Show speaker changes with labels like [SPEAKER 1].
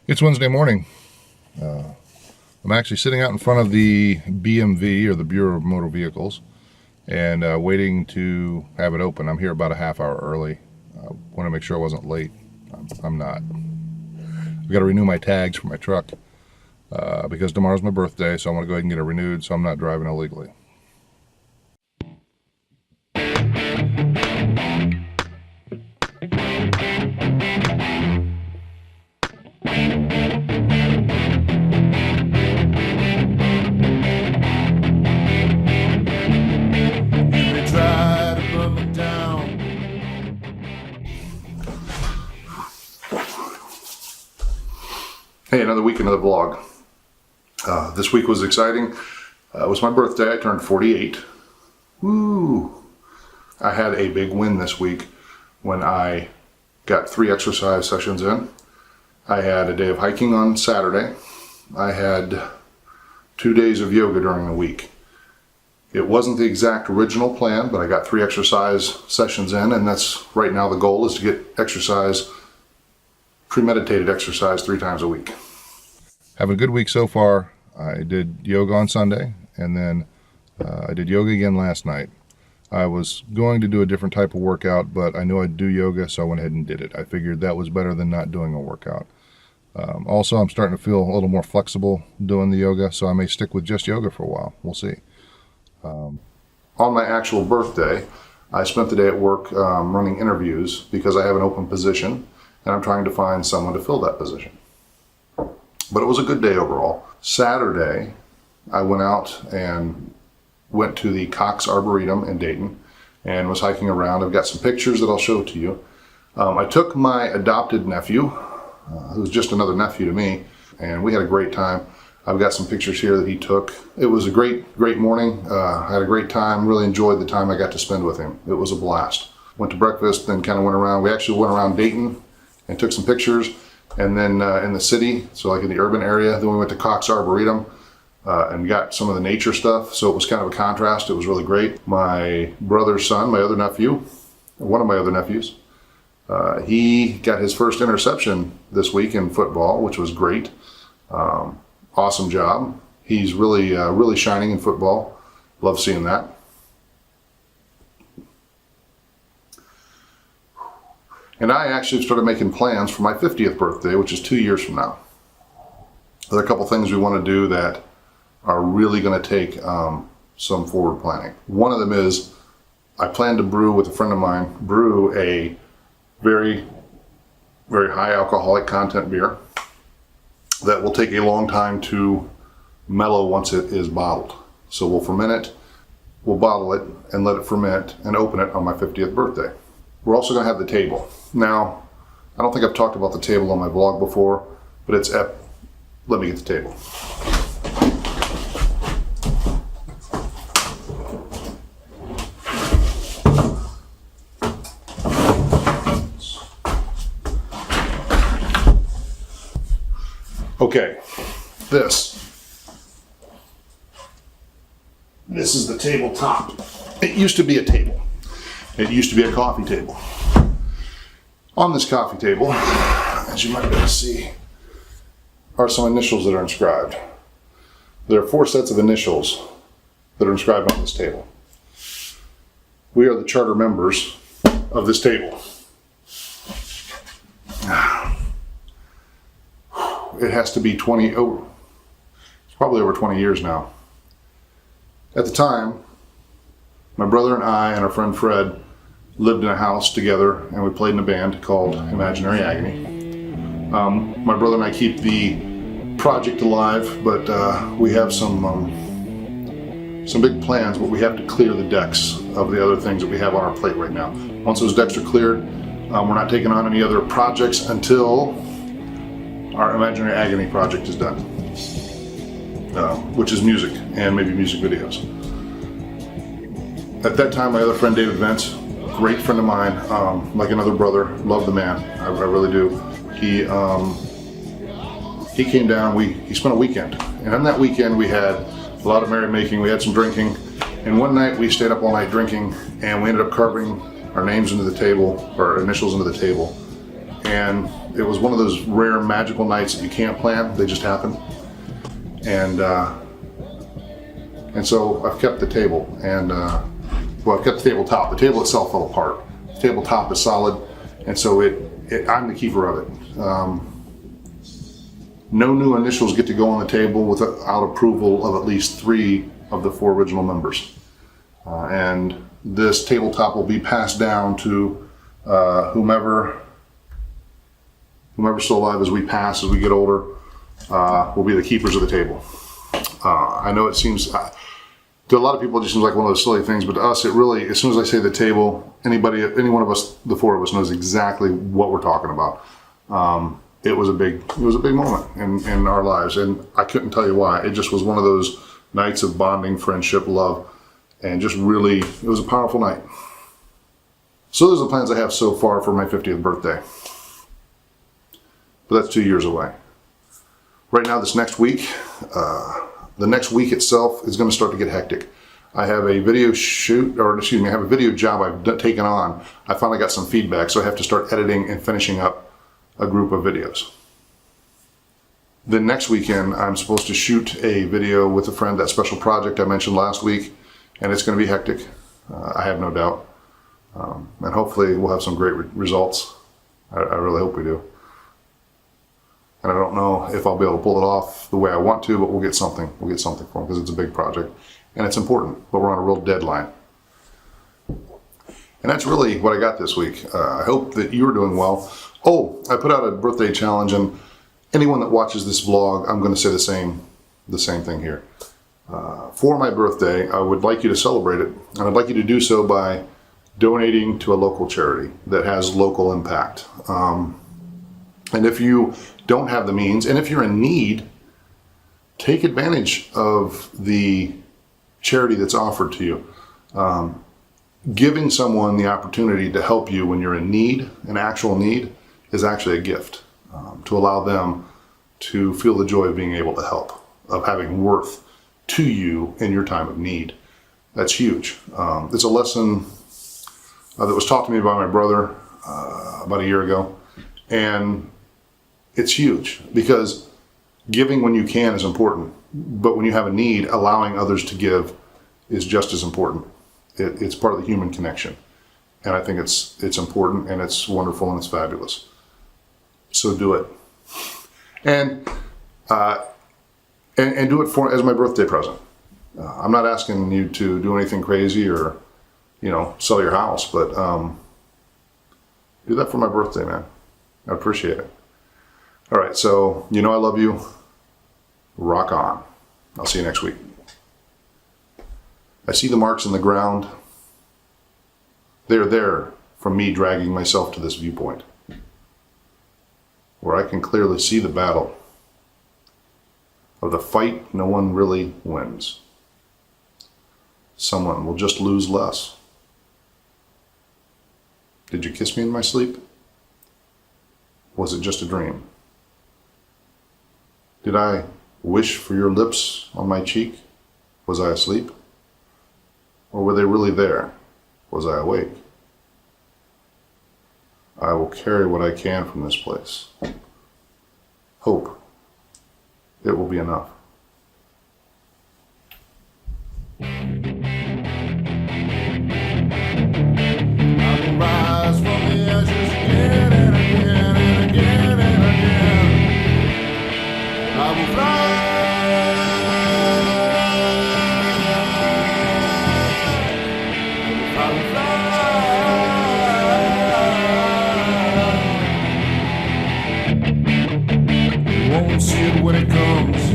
[SPEAKER 1] It's Wednesday morning. I'm actually sitting out in front of the BMV, or the Bureau of Motor Vehicles, and waiting to have it open. I'm here about a half hour early. I want to make sure I wasn't late. I'm not. I've got to renew my tags for my truck because tomorrow's my birthday, so I want to go ahead and get it renewed so I'm not driving illegally. Hey, another week, another vlog. This week was exciting. It was my birthday. I turned 48. Woo! I had a big win this week when I got 3 exercise sessions in. I had a day of hiking on Saturday. I had 2 days of yoga during the week. It wasn't the exact original plan, but I got 3 exercise sessions in, and that's right now the goal is to get exercise, premeditated exercise 3 times a week. Having a good week so far. I did yoga on Sunday, and then I did yoga again last night. I was going to do a different type of workout, but I knew I'd do yoga, so I went ahead and did it. I figured that was better than not doing a workout. Also, I'm starting to feel a little more flexible doing the yoga, so I may stick with just yoga for a while. We'll see. On my actual birthday, I spent the day at work running interviews because I have an open position, and I'm trying to find someone to fill that position. But it was a good day overall. Saturday, I went out and went to the Cox Arboretum in Dayton and was hiking around. I've got some pictures that I'll show to you. I took my adopted nephew, who's just another nephew to me, and we had a great time. I've got some pictures here that he took. It was a great morning. I had a great time, really enjoyed the time I got to spend with him. It was a blast. Went to breakfast, then kind of went around. We actually went around Dayton and took some pictures. And then in the city, so like in the urban area, then we went to Cox Arboretum and got some of the nature stuff. So it was kind of a contrast. It was really great. My brother's son, my other nephew, one of my other nephews, he got his first interception this week in football, which was great. Awesome job. He's really shining in football. Love seeing that. And I actually started making plans for my 50th birthday, which is 2 years from now. There are a couple things we want to do that are really going to take some forward planning. One of them is I plan to brew with a friend of mine, a very, very high alcoholic content beer that will take a long time to mellow once it is bottled. So we'll ferment it, we'll bottle it, and let it ferment and open it on my 50th birthday. We're also going to have the table. Now, I don't think I've talked about the table on my blog before, but it's let me get the table. Okay, this is the tabletop. It used to be a table. It used to be a coffee table. On this coffee table, as you might be able to see, are some initials that are inscribed. There are 4 sets of initials that are inscribed on this table. We are the charter members of this table. It has to be it's probably over 20 years now. At the time, my brother and I and our friend Fred lived in a house together, and we played in a band called Imaginary Agony. My brother and I keep the project alive, but we have some big plans, but we have to clear the decks of the other things that we have on our plate right now. Once those decks are cleared, we're not taking on any other projects until our Imaginary Agony project is done, which is music and maybe music videos. At that time, my other friend David Vance, great friend of mine, like another brother, love the man, I really do. He came down, he spent a weekend, and on that weekend we had a lot of merrymaking, we had some drinking, and one night we stayed up all night drinking, and we ended up carving our names into the table, or initials into the table, and It was one of those rare magical nights that you can't plan, they just happen. And so I've kept the table, and well, I've kept the tabletop. The table itself fell apart. The tabletop is solid, and so I'm the keeper of it. No new initials get to go on the table without approval of at least 3 of the 4 original members. And this tabletop will be passed down to whomever's still alive as we pass, as we get older, will be the keepers of the table. I know it seems, to a lot of people it just seems like one of those silly things, but to us it really, as soon as I say the table, any one of us, the 4 of us, knows exactly what we're talking about. It was a big moment in our lives, and I couldn't tell you why. It just was one of those nights of bonding, friendship, love, and just really, it was a powerful night. So those are the plans I have so far for my 50th birthday. But that's 2 years away. Right now, this next week, the next week itself is going to start to get hectic. I have a video I have a video job I've taken on. I finally got some feedback, so I have to start editing and finishing up a group of videos. Then next weekend, I'm supposed to shoot a video with a friend, that special project I mentioned last week, and it's going to be hectic. I have no doubt. And hopefully we'll have some great results. I really hope we do. And I don't know if I'll be able to pull it off the way I want to, but we'll get something. We'll get something for them because it's a big project and it's important, but we're on a real deadline. And that's really what I got this week. I hope that you're doing well. Oh, I put out a birthday challenge, and anyone that watches this vlog, I'm going to say the same thing here. For my birthday, I would like you to celebrate it, and I'd like you to do so by donating to a local charity that has local impact. And if you don't have the means, and if you're in need, take advantage of the charity that's offered to you. Giving someone the opportunity to help you when you're in need, an actual need, is actually a gift, to allow them to feel the joy of being able to help, of having worth to you in your time of need. That's huge. It's a lesson that was taught to me by my brother about a year ago, and it's huge because giving when you can is important, but when you have a need, allowing others to give is just as important. It's part of the human connection, and I think it's important, and it's wonderful, and it's fabulous. So do it, and do it as my birthday present. I'm not asking you to do anything crazy or, sell your house, but do that for my birthday, man. I appreciate it. All right, so I love you. Rock on. I'll see you next week. I see the marks in the ground. They're there from me dragging myself to this viewpoint, where I can clearly see the battle of the fight no one really wins. Someone will just lose less. Did you kiss me in my sleep? Was it just a dream? Did I wish for your lips on my cheek? Was I asleep? Or were they really there? Was I awake? I will carry what I can from this place. Hope. It will be enough.
[SPEAKER 2] I will rise from the ashes again and again and again and again. I will fly. I will fly. You won't see it when it comes.